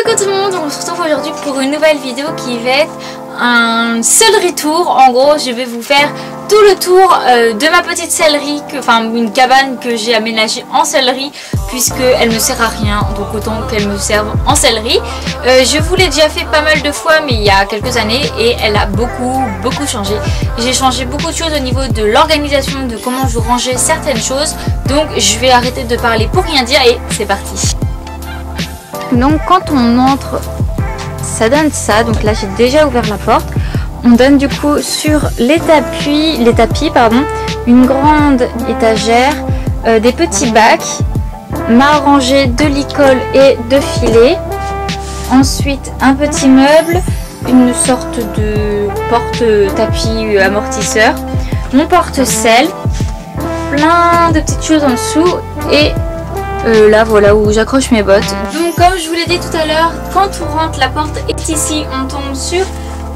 Coucou tout le monde, on se retrouve aujourd'hui pour une nouvelle vidéo qui va être un sellerie tour. En gros, je vais vous faire tout le tour de ma petite sellerie, enfin une cabane que j'ai aménagée en sellerie puisque elle ne sert à rien, donc autant qu'elle me serve en sellerie. Je vous l'ai déjà fait pas mal de fois, mais il y a quelques années, et elle a beaucoup changé. J'ai changé beaucoup de choses au niveau de l'organisation, de comment je rangeais certaines choses. Donc je vais arrêter de parler pour rien dire et c'est parti. Donc quand on entre, ça donne ça. Donc là j'ai déjà ouvert la porte. On donne du coup sur les tapis, une grande étagère, des petits bacs, ma rangée de licol et de filets. Ensuite un petit meuble, une sorte de porte-tapis amortisseur, mon porte-sel, plein de petites choses en dessous et là voilà où j'accroche mes bottes. Donc comme je vous l'ai dit tout à l'heure, quand on rentre, la porte est ici, on tombe sur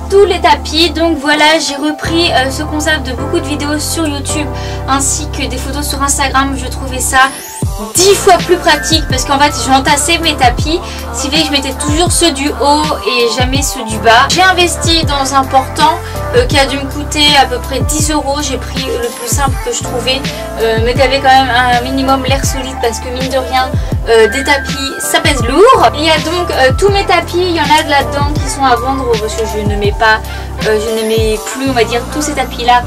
tous les tapis. Donc voilà, j'ai repris ce concept de beaucoup de vidéos sur YouTube ainsi que des photos sur Instagram. Je trouvais ça 10 fois plus pratique parce qu'en fait j'entassais mes tapis, ce qui fait que je mettais toujours ceux du haut et jamais ceux du bas. J'ai investi dans un portant qui a dû me coûter à peu près 10 €. J'ai pris le plus simple que je trouvais, mais qui avait quand même un minimum l'air solide parce que mine de rien des tapis ça pèse lourd. Il y a donc tous mes tapis, il y en a de là-dedans qui sont à vendre parce que je ne mets plus on va dire tous ces tapis là.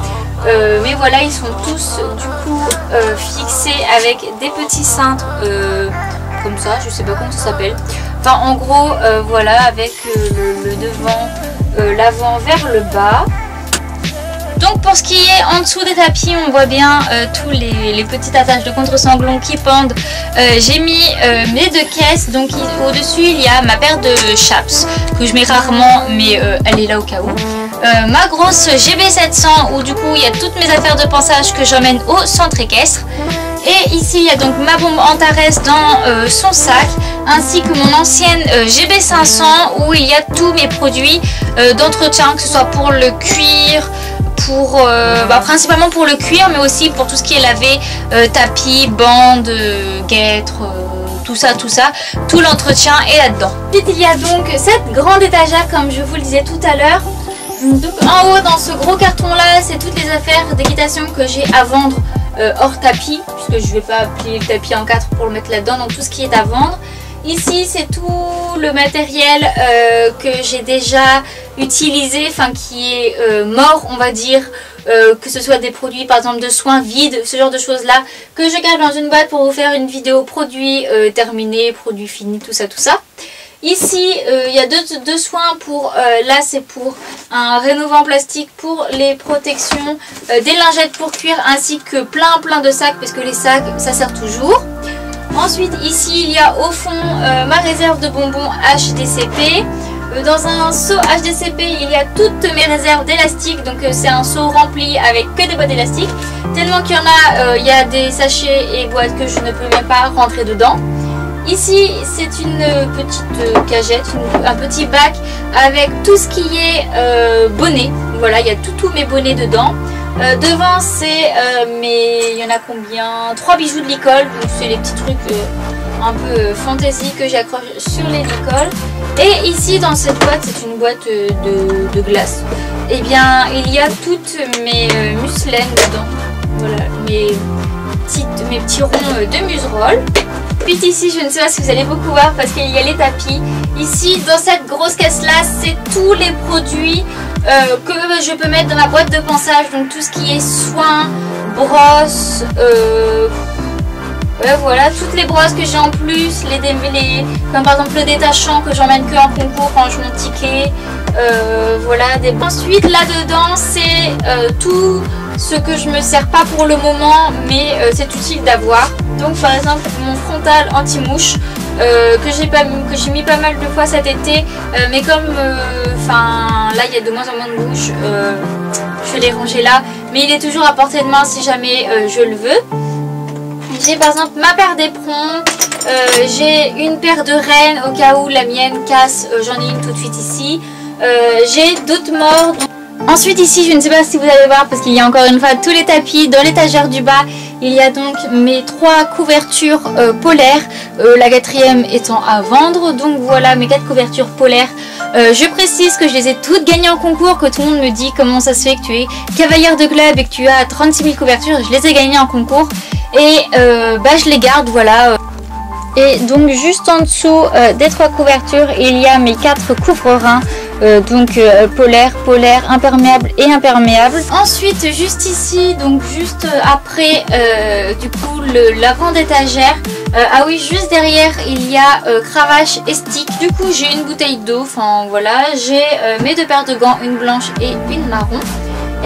Mais voilà, ils sont tous du coup fixés avec des petits cintres comme ça, je sais pas comment ça s'appelle. Enfin en gros voilà, avec le devant, l'avant vers le bas. Donc pour ce qui est en dessous des tapis, on voit bien tous les petites attaches de contre-sanglons qui pendent. J'ai mis mes deux caisses, donc au-dessus il y a ma paire de chaps que je mets rarement, mais elle est là au cas où. Ma grosse GB700 où du coup il y a toutes mes affaires de pansage que j'emmène au centre équestre. Et ici il y a donc ma bombe Antares dans son sac, ainsi que mon ancienne GB500 où il y a tous mes produits d'entretien, que ce soit pour le cuir, principalement pour le cuir, mais aussi pour tout ce qui est lavé, tapis, bandes, guêtres, tout ça, tout l'entretien est là-dedans. Ensuite il y a donc cette grande étagère comme je vous le disais tout à l'heure. Donc en haut dans ce gros carton là, c'est toutes les affaires d'équitation que j'ai à vendre hors tapis, puisque je vais pas plier le tapis en 4 pour le mettre là-dedans, donc tout ce qui est à vendre. Ici c'est tout le matériel que j'ai déjà utilisé, enfin qui est mort on va dire, que ce soit des produits par exemple de soins vides, ce genre de choses là que je garde dans une boîte pour vous faire une vidéo produit terminé, produit fini, tout ça. Ici il y a deux soins pour, là c'est pour un rénovant plastique pour les protections des lingettes pour cuir, ainsi que plein de sacs parce que les sacs ça sert toujours. Ensuite ici il y a au fond ma réserve de bonbons HDCP. Dans un seau HDCP il y a toutes mes réserves d'élastique, donc c'est un seau rempli avec que des boîtes d'élastique. Tellement qu'il y en a, il y a des sachets et boîtes que je ne peux même pas rentrer dedans. Ici c'est une petite cagette, un petit bac avec tout ce qui est bonnet. Voilà, il y a tous mes bonnets dedans. Devant c'est il y en a combien, 3 bijoux de licol, donc c'est les petits trucs un peu fantaisie que j'accroche sur les licols. Et ici dans cette boîte, c'est une boîte de glace, et bien il y a toutes mes muslaines dedans. Voilà, mes petits ronds de museroll. Puis ici, je ne sais pas si vous allez beaucoup voir parce qu'il y a les tapis. Ici, dans cette grosse caisse-là, c'est tous les produits que je peux mettre dans ma boîte de pansage. Donc tout ce qui est soins, brosses, voilà, toutes les brosses que j'ai en plus, comme par exemple le détachant que j'emmène que en concours quand je monte ticket. Voilà, ensuite là-dedans, c'est tout ce que je me sers pas pour le moment, mais c'est utile d'avoir. Donc par exemple mon frontal anti-mouche que j'ai mis pas mal de fois cet été, mais comme là il y a de moins en moins de mouches, je l'ai rangé là, mais il est toujours à portée de main si jamais je le veux. J'ai par exemple ma paire d'éperons, j'ai une paire de rennes au cas où la mienne casse, j'en ai une tout de suite ici. J'ai d'autres morts. Ensuite ici, je ne sais pas si vous allez voir parce qu'il y a encore une fois tous les tapis dans l'étagère du bas. il y a donc mes 3 couvertures polaires, la 4e étant à vendre. Donc voilà mes 4 couvertures polaires. Je précise que je les ai toutes gagnées en concours, que tout le monde me dit comment ça se fait que tu es cavalière de club et que tu as 36 000 couvertures. Je les ai gagnées en concours et je les garde, voilà. Et donc juste en dessous des 3 couvertures, il y a mes 4 couvre-reins. Polaire, imperméable et imperméable. Ensuite, juste ici, donc juste après du coup la grande étagère, ah oui, juste derrière il y a cravache et stick. Du coup j'ai une bouteille d'eau, enfin voilà, j'ai mes 2 paires de gants, une blanche et une marron.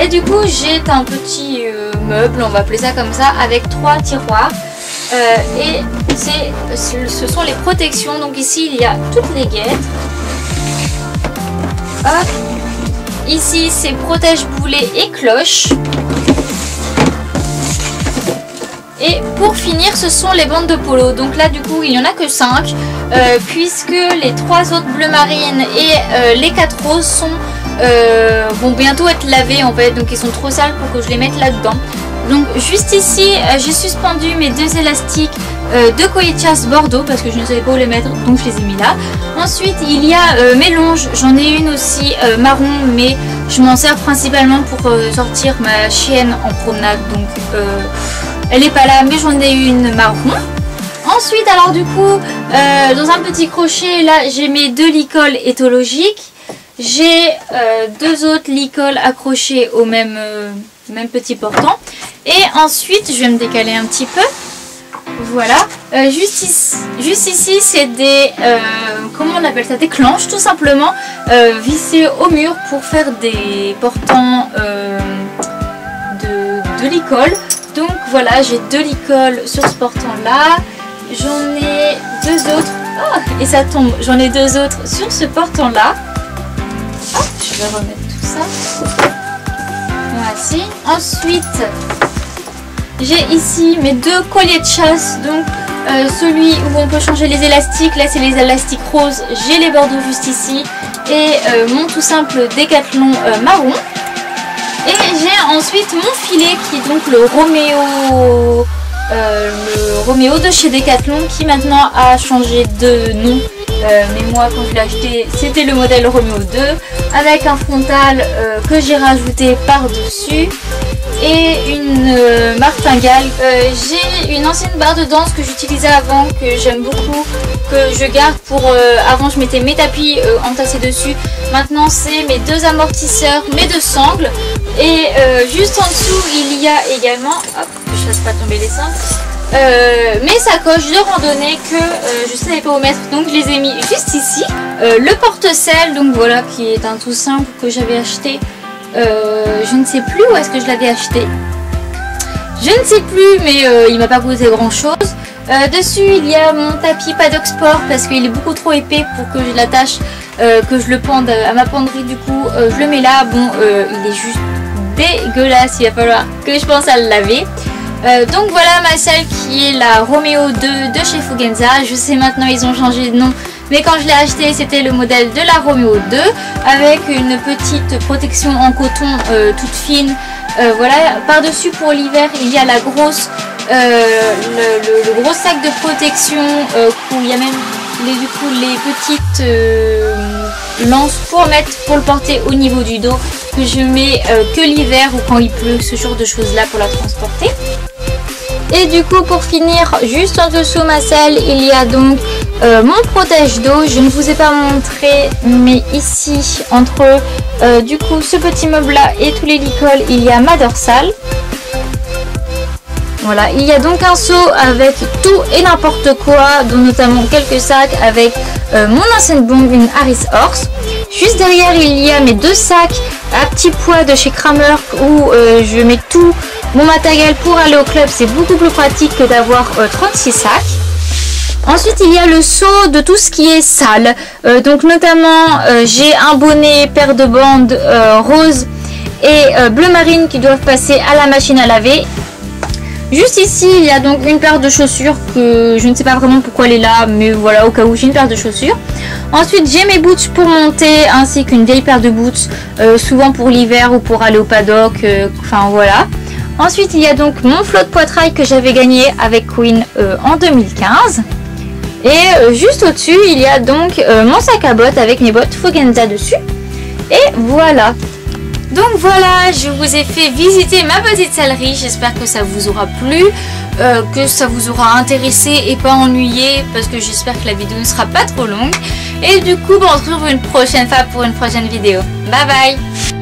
Et du coup j'ai un petit meuble, on va appeler ça comme ça, avec 3 tiroirs. Et ce sont les protections. Donc ici il y a toutes les guêtres. Hop. Ici c'est protège-boulet et cloche. Et pour finir ce sont les bandes de polo. Donc là du coup il n'y en a que 5 puisque les 3 autres bleu marine et les 4 roses vont bientôt être lavés en fait. Donc ils sont trop sales pour que je les mette là-dedans. Donc juste ici j'ai suspendu mes 2 élastiques de collier de chasse Bordeaux parce que je ne savais pas où les mettre, donc je les ai mis là. Ensuite il y a mes longes, j'en ai une aussi marron, mais je m'en sers principalement pour sortir ma chienne en promenade, donc elle n'est pas là, mais j'en ai une marron. Ensuite alors du coup dans un petit crochet là j'ai mes 2 licoles éthologiques. J'ai 2 autres licoles accrochées au même petit portant. Et ensuite je vais me décaler un petit peu. Voilà, juste ici c'est des, comment on appelle ça, des clenches tout simplement, vissées au mur pour faire des portants de licol. Donc voilà, j'ai 2 licoles sur ce portant là, j'en ai 2 autres, oh, et ça tombe, j'en ai 2 autres sur ce portant là. Hop, je vais remettre tout ça, voici. Ensuite j'ai ici mes 2 colliers de chasse, donc celui où on peut changer les élastiques, là c'est les élastiques roses, j'ai les bordeaux juste ici, et mon tout simple Décathlon marron. Et j'ai ensuite mon filet qui est donc le Roméo de chez Décathlon, qui maintenant a changé de nom. Mais moi quand je l'ai acheté c'était le modèle Roméo 2 avec un frontal que j'ai rajouté par dessus et une martingale. J'ai une ancienne barre de danse que j'utilisais avant, que j'aime beaucoup, que je garde pour avant je mettais mes tapis entassés dessus. Maintenant c'est mes 2 amortisseurs, mes 2 sangles, et juste en dessous il y a également, hop, je laisse pas tomber les sangles, mes sacoches de randonnée que je ne savais pas où mettre, donc je les ai mis juste ici. Le porte-sel, donc voilà, qui est un tout simple que j'avais acheté, je ne sais plus où est-ce que je l'avais acheté, je ne sais plus, mais il m'a pas coûté grand chose. Dessus il y a mon tapis Paddock Sport parce qu'il est beaucoup trop épais pour que je l'attache, que je le pende à ma penderie. Du coup je le mets là. Bon, il est juste dégueulasse, il va falloir que je pense à le laver. Donc voilà ma selle qui est la Roméo 2 de chez Fugenza. Je sais maintenant ils ont changé de nom, mais quand je l'ai acheté c'était le modèle de la Roméo 2 avec une petite protection en coton toute fine. Voilà, par dessus pour l'hiver il y a la grosse le gros sac de protection où il y a même les petites lances pour le porter au niveau du dos, que je mets que l'hiver ou quand il pleut, ce genre de choses là pour la transporter. Et du coup pour finir, juste en dessous ma selle il y a donc mon protège d'eau. Je ne vous ai pas montré, mais ici entre du coup ce petit meuble là et tous les licoles il y a ma dorsale. Voilà, il y a donc un seau avec tout et n'importe quoi, dont notamment quelques sacs avec mon ancienne bombe, une Harris Horse. Juste derrière il y a mes 2 sacs à petits pois de chez Kramer où je mets tout mon matériel pour aller au club. C'est beaucoup plus pratique que d'avoir 36 sacs. Ensuite il y a le seau de tout ce qui est sale, donc notamment j'ai un bonnet, paire de bandes rose et bleu marine qui doivent passer à la machine à laver. Juste ici il y a donc une paire de chaussures que je ne sais pas vraiment pourquoi elle est là, mais voilà, au cas où j'ai une paire de chaussures. Ensuite j'ai mes boots pour monter ainsi qu'une vieille paire de boots, souvent pour l'hiver ou pour aller au paddock, enfin voilà. Ensuite, il y a donc mon flot de poitrail que j'avais gagné avec Queen en 2015. Et juste au-dessus, il y a donc mon sac à bottes avec mes bottes Fugenza dessus. Et voilà. Donc voilà, je vous ai fait visiter ma petite sellerie. J'espère que ça vous aura plu, que ça vous aura intéressé et pas ennuyé, parce que j'espère que la vidéo ne sera pas trop longue. Et du coup, on se retrouve une prochaine fois pour une prochaine vidéo. Bye bye!